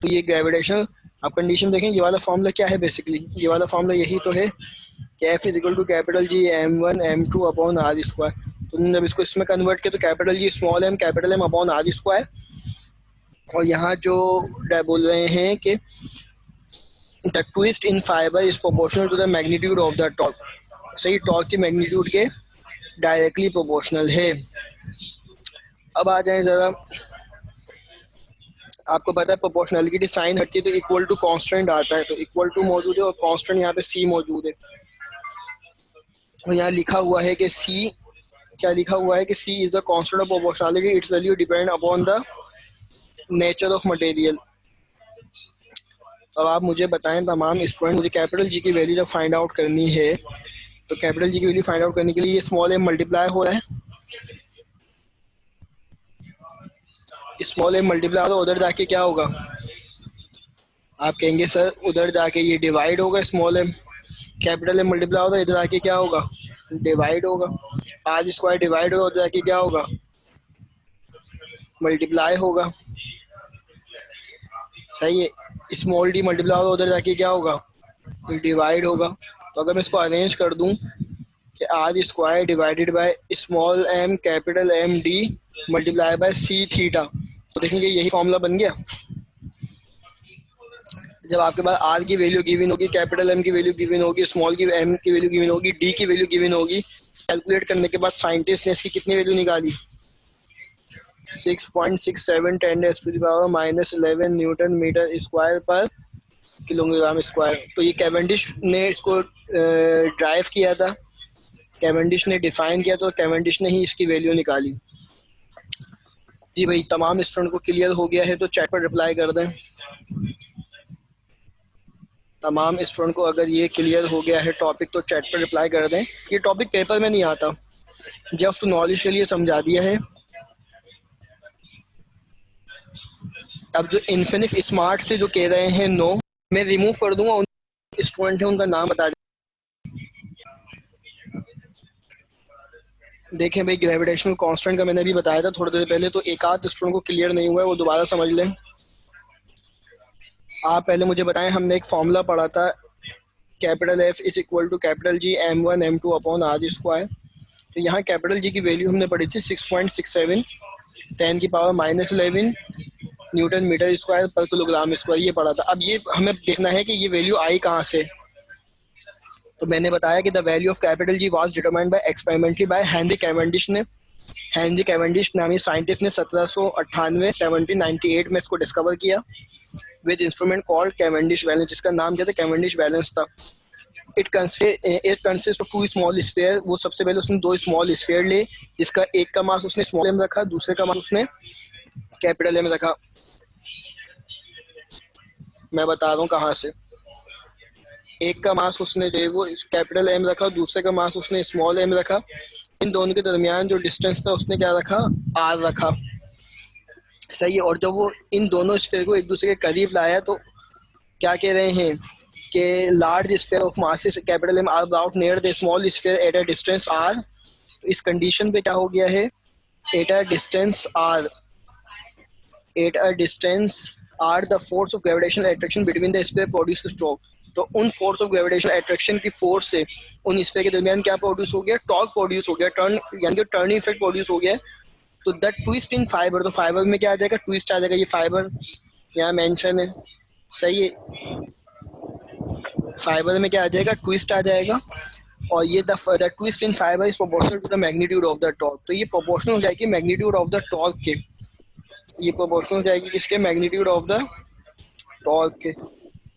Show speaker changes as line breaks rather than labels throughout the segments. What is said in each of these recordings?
तो ये ग्रेविटेशनल, आप कंडीशन देखें, ये वाला फॉर्मूला क्या है बेसिकली, ये वाला फॉर्मूला यही तो है कि F is equal to capital G m1 m2 upon are square. तो जब इसको इसमें कन्वर्ट किया तो capital G small m capital M upon are square, और यहाँ जो बोल रहे हैं कि the twist in fibre is proportional to the magnitude of the torque. सही, टॉर्क की मैग्नीट्यूड के डायरेक्टली प्रोपोर्शनल है। अब आ जाए ज़रा, आपको पता है प्रोपोर्शनलिटी साइन हटती है तो इक्वल टू कांस्टेंट आता है, तो इक्वल टू मौजूद है और कांस्टेंट यहाँ पे सी मौजूद है। और यहाँ लिखा हुआ है कि सी, क्या लिखा हुआ है कि C is the constant of proportionality, it's value depend upon the nature of material. अब आप मुझे बताएं तमाम स्टूडेंट, मुझे कैपिटल जी की वैल्यू जब फाइंड आउट करनी है तो कैपिटल जी की वैल्यू फाइंड आउट करने के लिए ये स्मॉल एम मल्टीप्लाई हो रहा है, स्मॉल एम मल्टीप्लाई हो रहा है, उधर जाके क्या होगा, आप कहेंगे सर उधर जाके ये डिवाइड होगा, small m capital M multiply होगा, इधर जाके क्या होगा, डिवाइड होगा। आर स्क्वायर डिवाइड होगा, उधर जाके क्या होगा, मल्टीप्लाई होगा। सही है, स्मॉल डी मल्टीप्लाई होगा, उधर जाके क्या होगा, डिवाइड होगा। तो अगर मैं इसको अरेंज कर दूं कि r square divided by small m capital M d multiply by c theta, तो देखेंगे यही फॉर्मूला बन गया। जब आपके पास आर की वैल्यू गिवन होगी, कैपिटल एम की वैल्यू गिवन होगी, स्मॉल की एम की वैल्यू गिवन होगी, डी की वैल्यू गिवन होगी, कैलकुलेट करने के बाद साइंटिस्ट ने इसकी कितनी वैल्यू निकाली, 6.67 10⁻⁻11 न्यूटन मीटर स्क्वायर पर किलोग्राम स्क्वायर। तो ये कैवेंडिश ने इसको ड्राइव किया था, कैवेंडिश ने डिफाइन किया, तो कैवेंडिश ने ही इसकी वैल्यू निकाली। जी भाई, तमाम स्टूडेंट को क्लियर हो गया है तो चैट पर रिप्लाई कर दें। तमाम स्टूडेंट को अगर ये क्लियर हो गया है टॉपिक तो चैट पर रिप्लाई कर दें। ये टॉपिक पेपर में नहीं आता, जस्ट नॉलेज के लिए समझा दिया है। अब जो इन्फिनिक्स स्मार्ट से जो कह रहे हैं नो, मैं रिमूव कर दूंगा, उन स्टूडेंट है उनका नाम बता दें। देखें भाई, ग्रेविटेशनल कांस्टेंट का मैंने अभी बताया था थोड़ी देर पहले, तो एक आध स्टूडेंट को क्लियर नहीं हुआ है वो दोबारा समझ लें। आप पहले मुझे बताएं, हमने एक फॉर्मूला पढ़ा था, capital F is equal to capital G m1 m2 upon are square. तो यहाँ कैपिटल जी की वैल्यू हमने पढ़ी थी 6.67 10⁻11 न्यूटन मीटर स्क्वायर पर किलोग्राम स्क्वायर, ये पढ़ा था। अब ये हमें देखना है कि ये वैल्यू आई कहाँ से। तो मैंने बताया कि the value of capital G was determined by experimentally by Henry Cavendish ने। हेनरी कैवेंडिश नामी साइंटिस्ट ने 1798 1798 में इसको डिस्कवर किया with instrument called Cavendish balance, जिसका नाम क्या था, कैवेंडिश बैलेंस था। It consist of two small sphere. वो सबसे पहले उसने दो स्मॉल स्फीयर ले, जिसका एक का मास उसने स्मॉल एम रखा, दूसरे का मास उसने कैपिटल एम रखा। मैं बता रहा हूँ कहाँ से। एक का मास उसने जो है वो कैपिटल एम रखा, दूसरे का मास उसने स्मॉल एम रखा। इन दोनों के दरमियान जो डिस्टेंस था उसने क्या रखा, आर रखा। सही है। और जब वो इन दोनों स्फीयर को एक दूसरे के करीब लाया तो क्या कह रहे हैं कि large sphere of masses capital M r about near the small sphere at a distance r. इस कंडीशन पे क्या हो गया है, at a distance r, at a distance r the force of gravitational attraction between the sphere produce torque. तो उन force of gravitational attraction की force से उन स्फीयर के दरमियान क्या प्रोड्यूस हो गया, टॉर्क प्रोड्यूस हो गया, टर्न यानी कि टर्निंग इफेक्ट प्रोड्यूस हो गया। तो द ट्विस्ट इन फाइबर, तो फाइबर में क्या आ जाएगा, ट्विस्ट आ जाएगा। ये फाइबर यहाँ मेंशन है, सही है। फाइबर में क्या आ जाएगा, ट्विस्ट आ जाएगा। और ये the twist in fibre is proportional to the magnitude of the torque. तो ये प्रोपोर्शनल हो जाएगी मैग्नीट्यूड ऑफ द टॉर्क के, ये प्रोपोर्शनल हो जाएगी किसके, मैग्नीट्यूड ऑफ द टॉर्क के।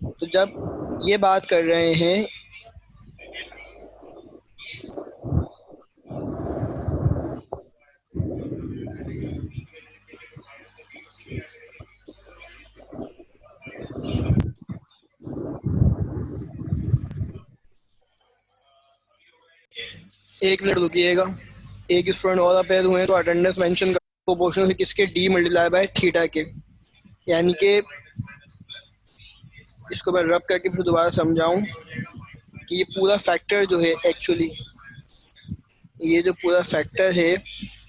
तो जब ये बात कर रहे हैं, एक मिनट रुकिएगा, एक स्टूडेंट और अपेयर हुए तो अटेंडेंस मेंशन कर, प्रोपोर्शनल है किसके, डी मल्टीप्लाई बाय थीटा के। यानी कि इसको मैं रब करके फिर दोबारा समझाऊं कि ये पूरा फैक्टर जो है एक्चुअली, ये जो पूरा फैक्टर है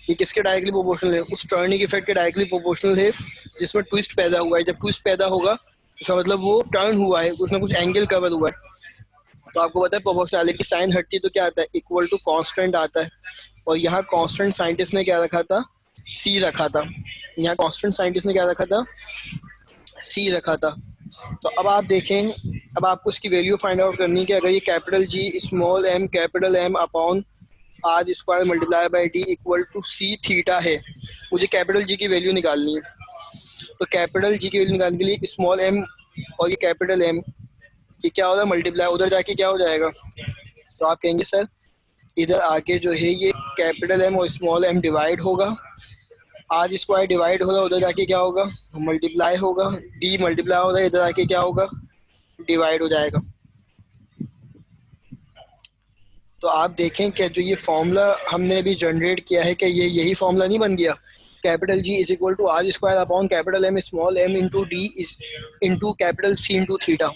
ये किसके डायरेक्टली प्रोपोर्शनल है? उस टर्निंग इफेक्ट के डायरेक्टली प्रोपोर्शनल है जिसमें ट्विस्ट पैदा हुआ है। जब ट्विस्ट पैदा होगा इसका मतलब वो टर्न हुआ है, कुछ ना कुछ एंगल कवर हुआ है। तो आपको पता है प्रोपोर्शनैलिटी साइन हटती है तो क्या आता है? इक्वल टू कांस्टेंट आता है। और यहाँ कांस्टेंट साइंटिस्ट ने क्या रखा था? सी रखा था। यहाँ कांस्टेंट साइंटिस्ट ने क्या रखा था? सी रखा था। तो अब आप देखें, अब आपको इसकी वैल्यू फाइंड आउट करनी है कि अगर ये capital G small m capital M upon are square multiply by d equal to c theta है, मुझे कैपिटल जी की वैल्यू निकालनी है। तो कैपिटल जी की वैल्यू निकालने के लिए स्मॉल एम और ये कैपिटल एम ये क्या होगा? मल्टीप्लाई, उधर जाके क्या हो जाएगा? तो आप कहेंगे सर इधर आके जो है ये कैपिटल एम और स्मॉल एम डिवाइड होगा, आर स्क्वायर डिवाइड होगा, उधर जाके क्या होगा? मल्टीप्लाई होगा, डी मल्टीप्लाई होगा, इधर आके क्या होगा? डिवाइड हो जाएगा। तो आप देखें कि जो ये फॉर्मूला हमने अभी जनरेट किया है कि ये यही फॉर्मूला नहीं बन गया? Capital G is equal to r square upon capital M small m into d is into capital c into theta.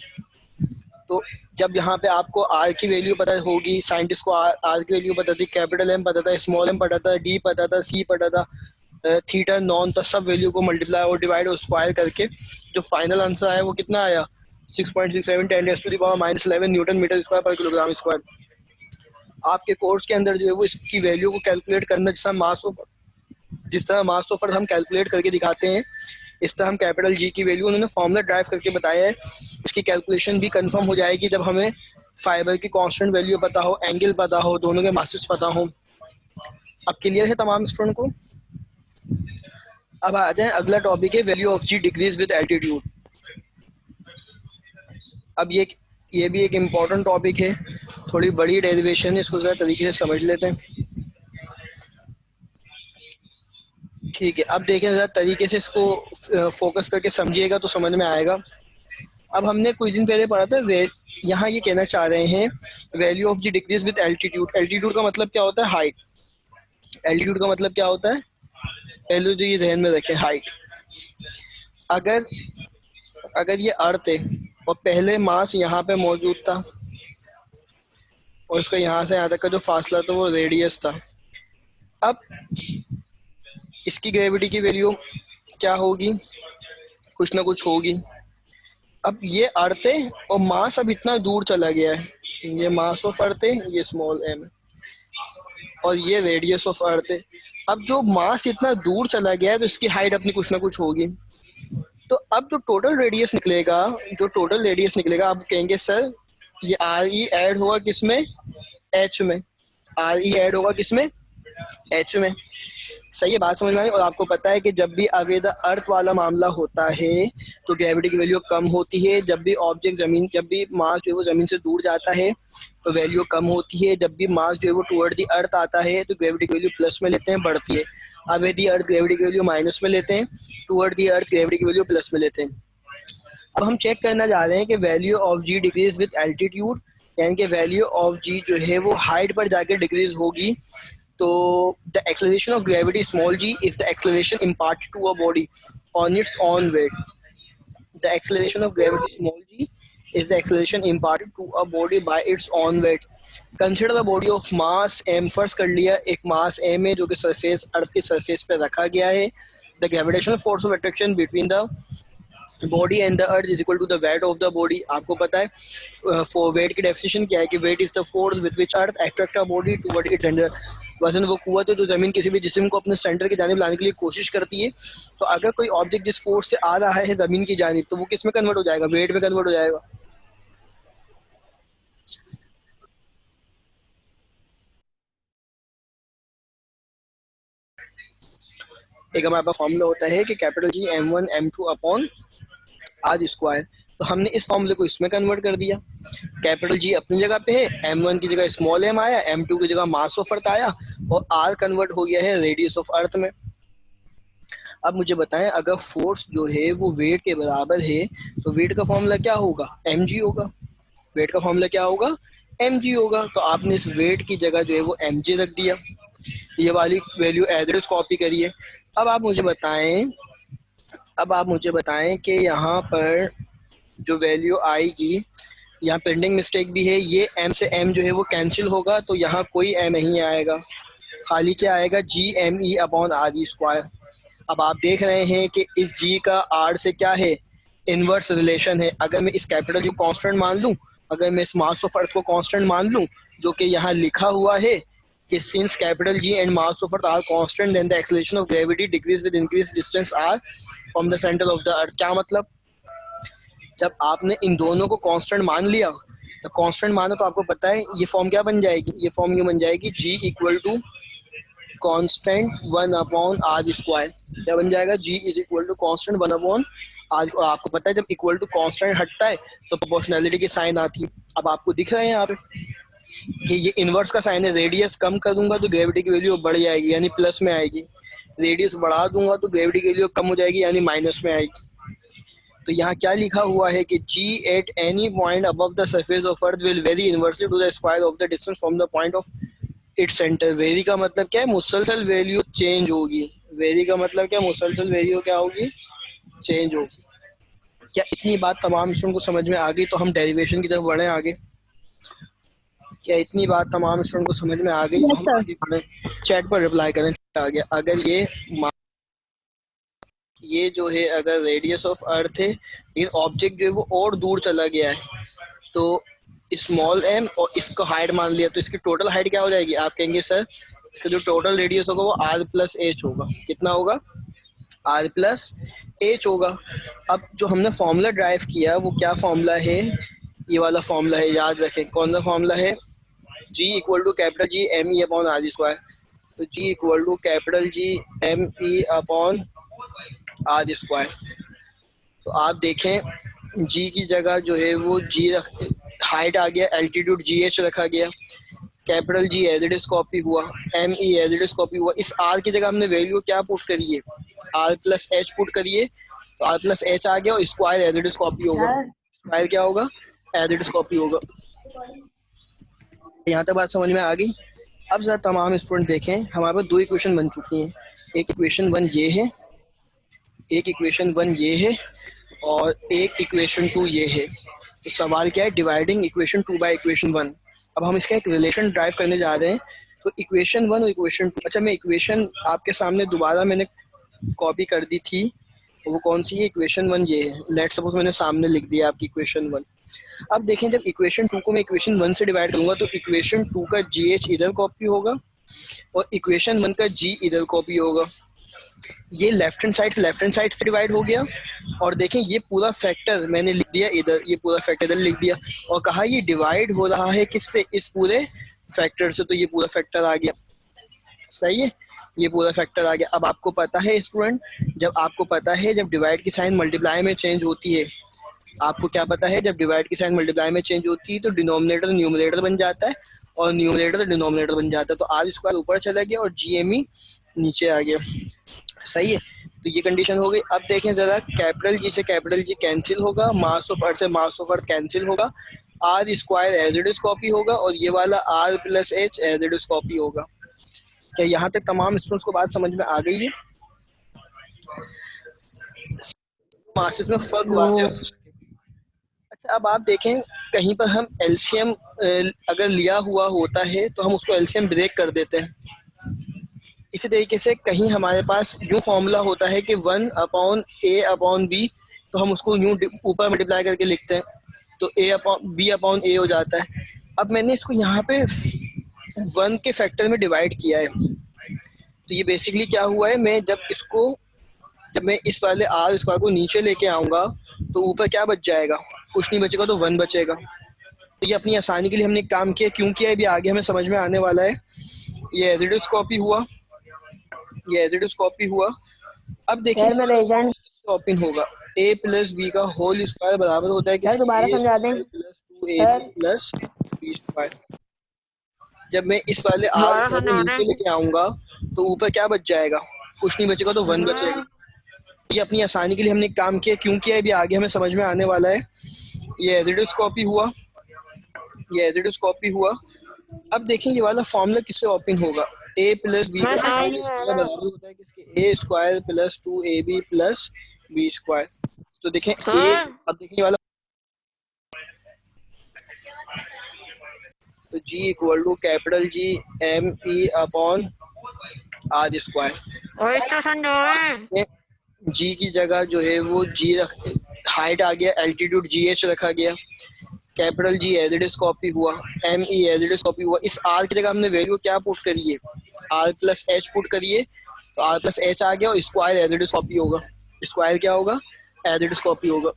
तो जब यहाँ पे आपको आर की वैल्यू पता होगी, साइंटिस्ट को आर की वैल्यू पता थी, कैपिटल एम पता था, स्मॉल एम पता था, डी पता था, सी पता था, थीटा नॉन था, सब वैल्यू को मल्टीप्लाई और डिवाइड और स्क्वायर करके जो फाइनल आंसर आया वो कितना आया? 6.67 10⁻11 न्यूटन मीटर स्क्वायर पर किलोग्राम स्क्वायर। आपके कोर्स के अंदर जो है वो इसकी वैल्यू को कैलकुलेट करना, जिस तरह मास ऑफ अर्थ हम कैलकुलेट करके दिखाते हैं, इस तरह हम कैपिटल जी की वैल्यू उन्होंने फॉर्मूला ड्राइव करके बताया है। इसकी कैलकुलेशन भी कंफर्म हो जाएगी जब हमें फाइबर की कांस्टेंट वैल्यू पता हो, एंगल पता हो, दोनों के मासेस पता हो। अब क्लियर है तमाम स्टूडेंट को? अब आ जाए, अगला टॉपिक है value of ji decrease with altitude. अब ये भी एक इम्पॉर्टेंट टॉपिक है, थोड़ी बड़ी डेरिवेशन है, इसको जरा तरीके से समझ लेते हैं। ठीक है, अब देखें जरा तरीके से इसको फोकस करके समझिएगा तो समझ में आएगा। अब हमने कुछ दिन पहले पढ़ा था, यहाँ ये कहना चाह रहे हैं value of the decrease with altitude. Altitude का मतलब क्या होता है? हाइट। एल्टीट्यूड का मतलब क्या होता है? पहले तो ये ध्यान में रखें, हाइट। अगर ये अर्थ है और पहले मास यहाँ पे मौजूद था और उसका यहाँ से यहाँ तक का जो फासला था वो रेडियस था, अब इसकी ग्रेविटी की वैल्यू क्या होगी? कुछ ना कुछ होगी। अब ये अर्थ है और मास अब इतना दूर चला गया है, ये मास ऑफ अर्थ है, ये स्मॉल एम है, और ये रेडियस ऑफ अर्थ है। अब जो मास इतना दूर चला गया है तो इसकी हाइट अपनी कुछ ना कुछ होगी। तो अब जो टोटल रेडियस निकलेगा, आप कहेंगे सर ये आर ई ऐड होगा किसमें? एच में। आर ई ऐड होगा किसमें? एच में। सही है, बात समझ में आई? और आपको पता है कि जब भी अवेद अर्थ वाला मामला होता है तो ग्रेविटी की वैल्यू कम होती है। जब भी मास जो है वो जमीन से दूर जाता है तो वैल्यू कम होती है। जब भी मास जो है वो टुवर्ड दी अर्थ आता है तो ग्रेविटी की वैल्यू प्लस में लेते हैं, बढ़ती है। अवेद दी अर्थ ग्रेविटी की वैल्यू माइनस में लेते हैं, टुवर्ड दी अर्थ ग्रेविटी की वैल्यू प्लस में लेते हैं। अब हम चेक करना चाह रहे हैं कि value of ji decrease with altitude, यानी कि वैल्यू ऑफ जी जो है वो हाइट पर जाके डिक्रीज होगी। तो the acceleration of gravity small g is the acceleration imparted to a body on its own weight. The acceleration of gravity small g is the acceleration imparted to a body by its own weight. Consider the body of mass m. फर्ज कर लिया एक मास m है जो कि surface अर्थ के surface पे रखा गया है। The gravitational force of attraction between the body and the earth is equal to the weight of the body. आपको पता है फॉर वेट की डेफिनेशन क्या है कि weight is the force with which earth attract a body toward its centre. वजन वो कुव्वत है जो जमीन किसी भी जिस्म को अपने सेंटर की जानिब लाने के लिए कोशिश करती है। तो अगर कोई ऑब्जेक्ट जिस फोर्स से आ रहा है जमीन की जानिब तो वो किस में कन्वर्ट हो जाएगा? वेट में कन्वर्ट हो जाएगा। एक हमारे पास फॉर्मूला होता है कि capital G m1 m2 upon are square. तो हमने इस फॉर्मूले को इसमें कन्वर्ट कर दिया। कैपिटल जी अपनी जगह पे है, m1 की जगह स्मॉल m आया, m2 की जगह मास ऑफ अर्थ आया और r कन्वर्ट हो गया है रेडियस ऑफ अर्थ में। अब मुझे बताएं अगर फोर्स जो है वो वेट के बराबर है तो वेट का फॉर्मूला क्या होगा? mg होगा। वेट का फॉर्मूला क्या होगा? mg होगा। तो आपने इस वेट की जगह जो है वो mg रख दिया, ये वाली वैल्यू एड्रेस कॉपी करिए। अब आप मुझे बताएं कि यहाँ पर जो वैल्यू आएगी, यहाँ प्रिंटिंग मिस्टेक भी है, ये m से m जो है वो कैंसिल होगा तो यहाँ कोई m नहीं आएगा। खाली क्या आएगा, जी एम ई अपॉन आर ई स्क्वायर। अब आप देख रहे हैं कि इस जी का आर से क्या है, इनवर्स रिलेशन है। अगर मैं इस कैपिटल जी को कांस्टेंट मान लूं, अगर मैं इस मास ऑफ अर्थ को कांस्टेंट मान लूं, जो कि यहाँ लिखा हुआ है कि since capital G and mass of earth are constant then the acceleration of gravity decrease with increase distance r from the centre of the earth. क्या मतलब, जब आपने इन दोनों को कांस्टेंट मान लिया, तो कांस्टेंट मानो तो आपको पता है ये फॉर्म क्या बन जाएगी, ये फॉर्म यूँ बन जाएगी, जी इक्वल टू कांस्टेंट 1/r²। क्या बन जाएगा, G is equal to constant 1/r। और आपको पता है जब इक्वल टू कांस्टेंट हटता है तो प्रोपोर्शनैलिटी की साइन आती है। अब आपको दिख रहा है यहाँ पे कि ये इनवर्स का साइन है, रेडियस कम कर दूंगा तो ग्रेविटी की वैल्यू बढ़ जाएगी यानी प्लस में आएगी, रेडियस बढ़ा दूंगा तो ग्रेविटी की वैल्यू कम हो जाएगी यानी माइनस में आएगी। तो यहाँ क्या लिखा हुआ है कि g at any point above the surface of earth will vary inversely to the square of the distance from the point of its centre. Vary का मतलब क्या है, मुसलसल वैल्यू चेंज होगी। वेरी का मतलब क्या, मुसलसल वैल्यू क्या होगी, चेंज होगी। क्या इतनी बात तमाम स्टूडेंट को समझ में आ गई? तो हम डेरिवेशन की तरफ बढ़े आगे। क्या इतनी बात तमाम स्टूडेंट को समझ में आ गई? तो
यस
हम
सर।
आगे बढ़े, चैट पर रिप्लाई करें। आ गया। अगर ये जो है अगर रेडियस ऑफ अर्थ है लेकिन ऑब्जेक्ट जो है वो और दूर चला गया है, तो स्मॉल एम और इसको हाइट मान लिया, तो इसकी टोटल हाइट क्या हो जाएगी? आप कहेंगे सर इसका जो टोटल रेडियस होगा वो आर प्लस एच होगा। कितना होगा, आर प्लस एच होगा। अब जो हमने फॉर्मूला ड्राइव किया वो क्या फॉर्मूला है, ये वाला फॉर्मूला है, याद रखें। कौन सा फॉर्मूला है, G equal to capital G M E upon are square. तो G equal to capital G M E upon are square. तो आप देखें जी की जगह जो है वो जी हाइट आ गया, एल्टीट्यूड जी एच रखा गया, capital G as it is copy हुआ, M E as it is copy हुआ। इस आर की जगह हमने वैल्यू क्या पुट करी है, आर प्लस एच पुट करिए, तो आर प्लस एच आ गया और square as it is copy होगा।
सर
स्क्वायर क्या होगा, एज इट इज कॉपी होगा। यहाँ तक बात समझ में आ गई? अब जरा तमाम स्टूडेंट देखें, हमारे पास दो इक्वेशन बन चुकी हैं। एक इक्वेशन वन ये है, एक इक्वेशन वन ये है और एक इक्वेशन टू ये है। तो सवाल क्या है, dividing equation two by equation one. अब हम इसका एक रिलेशन ड्राइव करने जा रहे हैं। तो इक्वेशन वन और इक्वेशन टू, अच्छा मैं इक्वेशन आपके सामने दोबारा मैंने कॉपी कर दी थी, वो कौन सी है, इक्वेशन वन ये है। लेट सपोज मैंने सामने लिख दिया आपकी इक्वेशन वन। अब देखें जब इक्वेशन टू को मैं इक्वेशन वन से डिवाइड करूंगा तो इक्वेशन टू का जी एच इधर कॉपी होगा और इक्वेशन वन का जी इधर कॉपी होगा। ये लेफ्ट हैंड साइड से डिवाइड हो गया। और देखें ये पूरा फैक्टर मैंने लिख दिया इधर, ये पूरा फैक्टर इधर लिख दिया और कहा ये डिवाइड हो रहा है किससे, इस पूरे फैक्टर से। तो ये पूरा फैक्टर आ गया, सही है, ये पूरा फैक्टर आ गया। अब आपको पता है स्टूडेंट, जब आपको पता है जब डिवाइड की साइन मल्टीप्लाई में चेंज होती है, आपको क्या पता है जब डिवाइड की साइन मल्टीप्लाई में चेंज होती है तो डिनोमिनेटर न्यूमरेटर बन जाता है और न्यूमरेटर डिनोमिनेटर बन जाता है। तो आर स्क्वायर ऊपर चला गया और जी एम ई नीचे आ गया, सही है। तो ये कंडीशन हो गई। अब देखें जरा, कैपिटल जी से कैपिटल जी कैंसिल होगा, मास ऑफ अर्थ से मास ऑफ अर्थ कैंसिल होगा, are square as it is copy होगा और ये वाला are plus H as it is copy होगा। क्या यहाँ तक तमाम स्टूडेंट्स को बात समझ में आ गई है? मासेस में फर्क
नो
वाज़ेह हो सके। अच्छा अब आप देखें, कहीं पर हम एलसीएम अगर लिया हुआ होता है तो हम उसको एलसीएम ब्रेक कर देते हैं। इसी तरीके से कहीं हमारे पास यूँ फॉर्मूला होता है कि 1/a/b, तो हम उसको यूँ ऊपर मल्टीप्लाई करके लिखते हैं, तो b/a हो जाता है। अब मैंने इसको यहाँ पे 1 के फैक्टर में डिवाइड किया है, तो ये बेसिकली क्या हुआ है, जब मैं इस वाले आर स्क्वायर को नीचे लेके आऊँगा तो ऊपर क्या बच जाएगा, कुछ नहीं बचेगा, तो 1 बचेगा। तो ये अपनी आसानी के लिए हमने एक काम किया, क्यों किया है भी आगे हमें समझ में आने वाला है। ये एज इट इज कॉपी हुआ, ये एज इट इज कॉपी हुआ। अब देखिए
सर मैं लेजेंड।
ओपन होगा, a प्लस बी का होल स्क्वायर बराबर होता है
सर
किसके,
दोबारा
ए
समझा दें।
स्क्वायर प्लस टू ए b
sir
plus B square. जब मैं इस वाले आर
दोबारा
स्क्वायर को
समझा
नीचे
दें।
लेके आऊंगा तो ऊपर क्या बच जाएगा, कुछ नहीं बचेगा, तो 1 बचेगा। ये अपनी आसानी के लिए हमने एक काम किया, क्यों किया है भी आगे हमें समझ में आने वाला है। ये एज इट इज कॉपी हुआ, ये एज इट इज कॉपी हुआ। अब देखिए ये वाला फॉर्मूला किससे ओपन होगा, a प्लस बी का होल स्क्वायर बराबर होता है किसके, A square plus two A B plus B square. तो देखें ए, अब देखिए ये वाला, तो G equal to capital G M E upon are square.
वही तो समझो है।
जी की जगह जो है वो जी रख, हाइट आ गया, एल्टीट्यूड जी एच रखा गया, capital G as it is copy हुआ, M E as it is copy हुआ। इस आर की जगह हमने वैल्यू क्या पुट करी है, आर प्लस एच पुट करिए, तो आर प्लस एच आ गया और square as it is copy होगा। स्क्वायर क्या होगा, एज इट इज कॉपी होगा।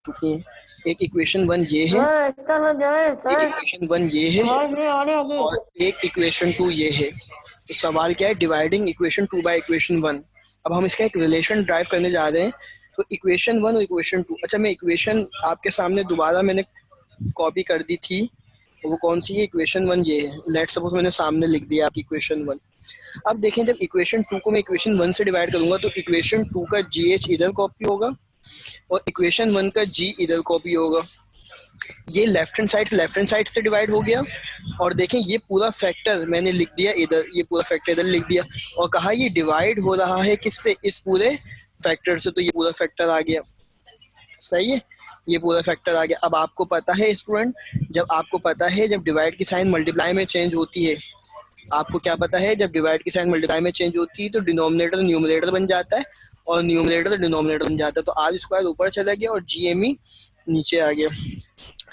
चुकी है। एक इक्वेशन वन ये है,
सर इसका हो जाए
एक
सर।
इक्वेशन वन ये है,
आवाज नहीं आ रही अभी।
और एक इक्वेशन टू ये है। तो सवाल क्या है, dividing equation two by equation one. अब हम इसका एक रिलेशन ड्राइव करने जा रहे हैं। तो इक्वेशन वन और इक्वेशन टू, अच्छा मैं इक्वेशन आपके सामने दोबारा मैंने कॉपी कर दी थी, तो वो कौन सी है, इक्वेशन वन ये है। लेट सपोज मैंने सामने लिख दिया आपकी इक्वेशन वन। अब देखें, जब इक्वेशन टू को मैं इक्वेशन वन से डिवाइड करूंगा तो इक्वेशन टू का जी एच इधर कॉपी होगा और इक्वेशन वन का जी इधर कॉपी होगा। ये लेफ्ट हैंड साइड से डिवाइड हो गया। और देखें ये पूरा फैक्टर मैंने लिख दिया इधर, ये पूरा फैक्टर इधर लिख दिया, और कहा ये डिवाइड हो रहा है किससे, इस पूरे फैक्टर से, तो ये पूरा फैक्टर आ गया। सही है, ये पूरा फैक्टर आ गया। अब आपको पता है स्टूडेंट, जब आपको पता है जब डिवाइड की साइन मल्टीप्लाई में चेंज होती है, आपको क्या पता है, जब डिवाइड की साइन मल्टीप्लाई में चेंज होती है तो डिनोमिनेटर न्यूमरेटर बन जाता है और न्यूमरेटर डिनोमिनेटर बन जाता है। तो आर स्क्वायर ऊपर चला गया और जी एम ई नीचे आ गया।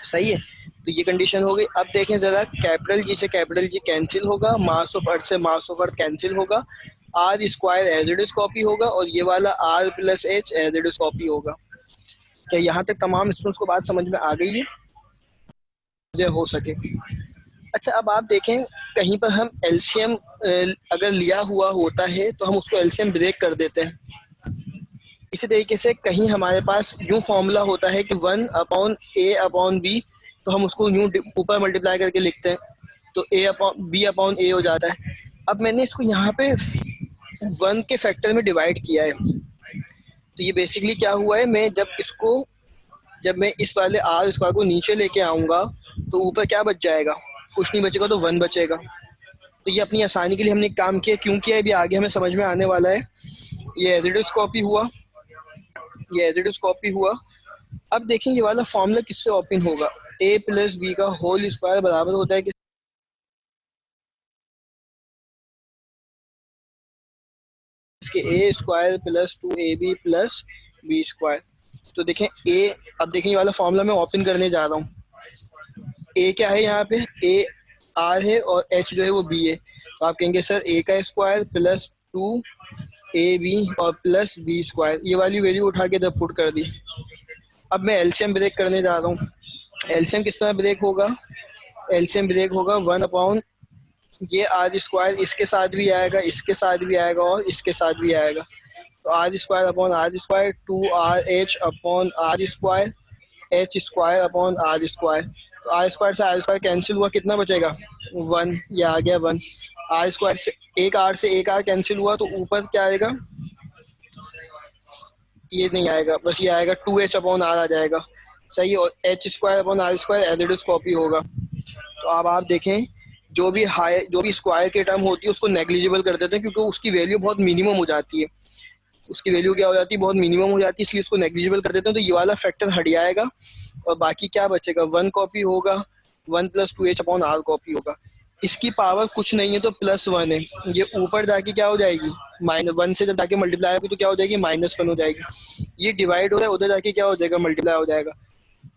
सही है, तो ये कंडीशन हो गई। अब देखें जरा, कैपिटल जी से कैपिटल जी कैंसिल होगा, मास ऑफ अर्थ से मास ऑफ अर्थ कैंसिल होगा, are square as it is copy होगा और ये वाला are plus H as it is copy होगा। क्या यहाँ तक तमाम स्टूडेंट्स को बात समझ में आ गई है, हो सके। अच्छा अब आप देखें, कहीं पर हम एलसीएम अगर लिया हुआ होता है तो हम उसको एलसीएम ब्रेक कर देते हैं। इसी तरीके से कहीं हमारे पास यूं फॉर्मूला होता है कि वन अपॉन ए अपॉन बी, तो हम उसको यूं ऊपर मल्टीप्लाई करके लिखते हैं, तो ए अपॉन बी अपॉन ए हो जाता है। अब मैंने इसको यहाँ पे वन के फैक्टर में डिवाइड किया है, तो ये बेसिकली क्या हुआ है, मैं जब इसको, जब मैं इस वाले आर स्क्वायर को नीचे लेके आऊंगा तो ऊपर क्या बच जाएगा, कुछ नहीं बचेगा, तो वन बचेगा। तो ये अपनी आसानी के लिए हमने एक काम किया, क्यों किया है भी आगे हमें समझ में आने वाला है। ये एज इट इज कॉपी हुआ, ये एज इट इज कॉपी हुआ। अब देखें ये वाला फॉर्मूला किससे ओपन होगा, ए प्लस बी का होल स्क्वायर बराबर होता है इसके, A square plus two A B plus B square. तो देखें ए, अब देखें ये वाला फॉर्मूला मैं ओपन करने जा रहा हूँ। ए क्या है यहाँ पे, ए आर है और एच जो है वो बी है। तो आप कहेंगे सर ए का स्क्वायर प्लस टू ए बी और प्लस बी स्क्वायर, ये वाली वैल्यू उठा के जब पुट कर दी। अब मैं एलसीएम ब्रेक करने जा रहा हूँ। एलसीएम किस तरह ब्रेक होगा, एलसीएम ब्रेक होगा वन अपॉन ये आर स्क्वायर, इसके साथ भी आएगा, इसके साथ भी आएगा और इसके साथ भी आएगा। तो are square upon are square, two r h upon are square, H square upon are square. तो आर स्क्वायर से आर स्क्वायर कैंसिल हुआ, कितना बचेगा, वन, ये आ गया वन। आर स्क्वायर से एक आर कैंसिल हुआ, तो ऊपर क्या आएगा, ये नहीं आएगा, बस ये आएगा टू एच अपॉन आर आ जाएगा। सही, और H square upon are square as it is copy होगा। तो अब आप देखें, जो भी स्क्वायर की टर्म होती है उसको नेग्लिजिबल कर देते हैं, क्योंकि उसकी वैल्यू बहुत मिनिमम हो जाती है। उसकी वैल्यू क्या हो जाती है, बहुत मिनिमम हो जाती है, इसलिए उसको नेग्लिजिबल कर देते हैं। तो ये वाला फैक्टर हट जाएगा और बाकी क्या बचेगा, वन कॉपी होगा, one plus two h upon r copy होगा। इसकी पावर कुछ नहीं है तो प्लस वन है, ये ऊपर जाके क्या हो जाएगी, माइनस वन से जब जाके मल्टीप्लाई होगी तो क्या हो जाएगी, माइनस वन हो जाएगी। ये डिवाइड हो रहा है, उधर जाके क्या हो जाएगा, मल्टीप्लाई हो जाएगा।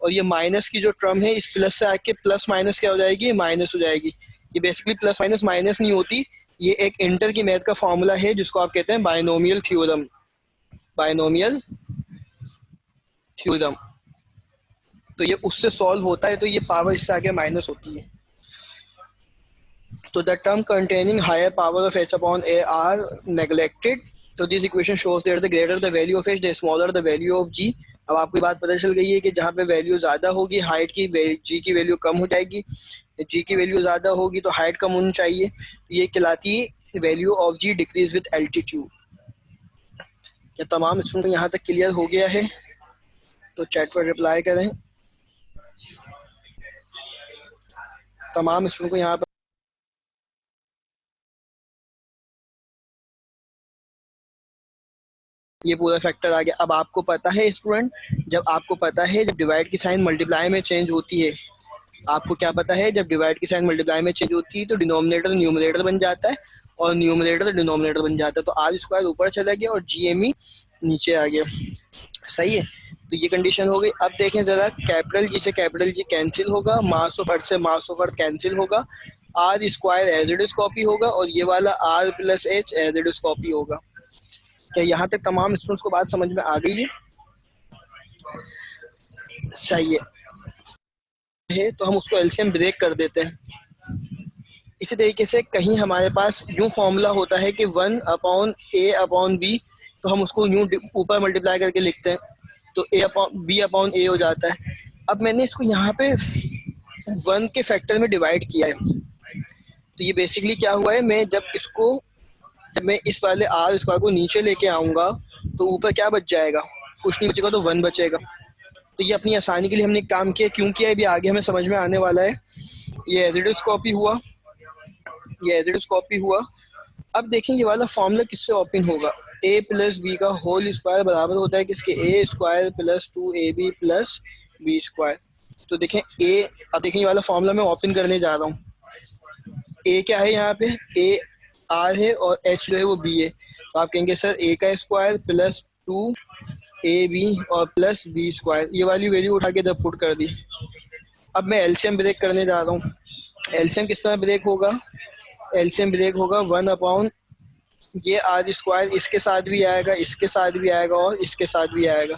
और ये माइनस की जो टर्म है, इस प्लस से आके प्लस माइनस क्या हो जाएगी, माइनस हो जाएगी। ये बेसिकली प्लस माइनस माइनस नहीं होती, ये एक इंटर की मैथ का फॉर्मूला है जिसको आप कहते हैं बायनोमियल थ्योरम, बायनोमियल थ्योरम। तो ये उससे सॉल्व होता है, तो ये पावर इससे आगे माइनस होती है। तो the term containing higher power of h upon a are neglected. So this equation shows that the greater the value of h, the smaller the value of g. अब आपको ये बात पता चल गई है कि जहाँ पे वैल्यू ज़्यादा होगी हाइट की, जी की वैल्यू कम हो जाएगी, जी की वैल्यू ज़्यादा होगी तो हाइट कम होनी चाहिए। ये कहलाती है value of ji decrease with altitude. क्या तमाम स्टूडेंट को यहाँ तक क्लियर हो गया है, तो चैट पर रिप्लाई करें। तमाम स्टूडेंट को यहाँ पर ये पूरा फैक्टर आ गया। अब आपको पता है स्टूडेंट, जब आपको पता है जब डिवाइड की साइन मल्टीप्लाई में चेंज होती है, आपको क्या पता है जब डिवाइड की साइन मल्टीप्लाई में चेंज होती है तो डिनोमिनेटर न्यूमरेटर बन जाता है और न्यूमरेटर डिनोमिनेटर बन जाता है। तो आर स्क्वायर ऊपर चला गया और GME नीचे आ गया। सही है, तो ये कंडीशन हो गई। अब देखें जरा, कैपिटल जी से कैपिटल जी कैंसिल होगा, मास ऑफ अर्थ से मास ऑफ अर्थ कैंसिल होगा, are square as it is copy होगा और ये वाला are plus H as it is copy होगा। क्या यहाँ तक तमाम स्टूडेंट्स को बात समझ में आ गई है? सही है, तो हम उसको एलसीएम ब्रेक कर देते हैं। इसी तरीके से कहीं हमारे पास यूं फॉर्मूला होता है कि 1/a/b, तो हम उसको यूं ऊपर मल्टीप्लाई करके लिखते हैं, तो b/a हो जाता है। अब मैंने इसको यहाँ पे 1 के फैक्टर में डिवाइड किया है, तो ये बेसिकली क्या हुआ है, जब मैं इस वाले आर स्क्वायर को नीचे लेके आऊँगा तो ऊपर क्या बच जाएगा, कुछ नहीं बचेगा, तो 1 बचेगा। तो ये अपनी आसानी के लिए हमने काम किया, क्यों किया अभी आगे हमें समझ में आने वाला है। ये एज इट इज कॉपी हुआ, ये एज इट इज कॉपी हुआ। अब देखें ये वाला फॉर्मूला किससे ओपन होगा, a प्लस बी का होल स्क्वायर बराबर होता है किसके, a square plus 2ab plus B square. तो देखें a, अब देखें ये वाला फॉर्मूला मैं ओपन करने जा रहा हूँ। a क्या है यहाँ पे, a r है और h जो है वो b है, तो आप कहेंगे सर a का स्क्वायर प्लस 2ab और प्लस b स्क्वायर, ये वाली वैल्यू उठा के जब पुट कर दी। अब मैं एलसीएम ब्रेक करने जा रहा हूँ। एलसीएम किस तरह ब्रेक होगा, एलसीएम ब्रेक होगा 1/ ये आर स्क्वायर इसके साथ भी आएगा, इसके साथ भी आएगा और इसके साथ भी आएगा,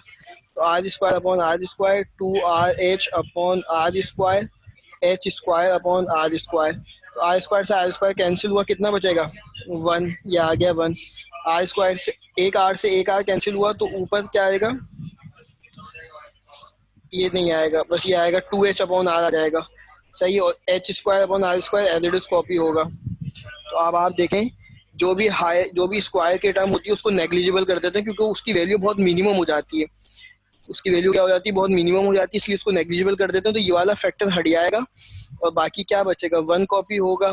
तो are square upon are square 2RH upon are square H square upon are square. तो आर स्क्वायर से आर स्क्वायर कैंसिल हुआ, कितना बचेगा 1, ये आ गया 1। आर स्क्वायर से एक आर कैंसिल हुआ, तो ऊपर क्या आएगा, ये नहीं आएगा, बस ये आएगा 2H अपॉन आर आ जाएगा। सही, और H square upon are square as it is copy होगा। तो अब आप देखें जो भी स्क्वायर के टर्म होती है उसको नेग्लिजिबल कर देते हैं, क्योंकि उसकी वैल्यू बहुत मिनिमम हो जाती है, उसकी वैल्यू क्या हो जाती है, बहुत मिनिमम हो जाती है, इसलिए उसको नेग्लिजिबल कर देते हैं। तो ये वाला फैक्टर हट जाएगा और बाकी क्या बचेगा, 1 कॉपी होगा,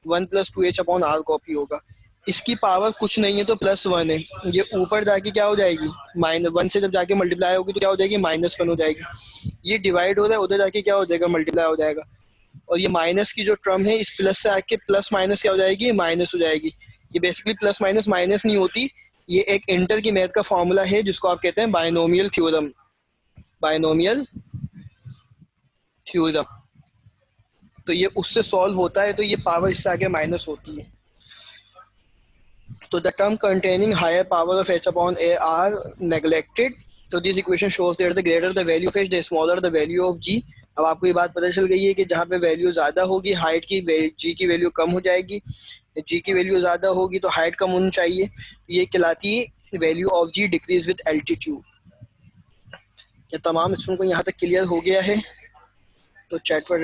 1 plus 2H upon r copy होगा। इसकी पावर कुछ नहीं है तो +1 है, ये ऊपर जाके क्या हो जाएगी, -1 से जब जाके मल्टीप्लाई होगी तो क्या हो जाएगी, -1 हो जाएगी। ये डिवाइड हो रहा है, उधर जाके क्या हो जाएगा, मल्टीप्लाई हो जाएगा। और ये माइनस की जो टर्म है इस प्लस से आके प्लस माइनस क्या हो जाएगी, माइनस हो जाएगी। ये बेसिकली प्लस माइनस माइनस नहीं होती, ये एक इंटर की मैथ का फॉर्मूला है जिसको आप कहते हैं बायनोमियल थ्योरम, बायनोमियल थ्योरम। तो ये उससे सॉल्व होता है, तो ये पावर इससे आगे माइनस होती है। तो the term containing higher power of h upon a are neglected. So this equation shows that the greater the value of h, the smaller the value of g. अब आपको ये बात पता चल गई है कि जहाँ पे वैल्यू ज़्यादा होगी हाइट की, जी की वैल्यू कम हो जाएगी, जी की वैल्यू ज़्यादा होगी तो हाइट कम होनी चाहिए। ये कहलाती है value of ji decrease with altitude. क्या तमाम स्टूडेंट को यहाँ तक क्लियर हो गया है? तो चैट पर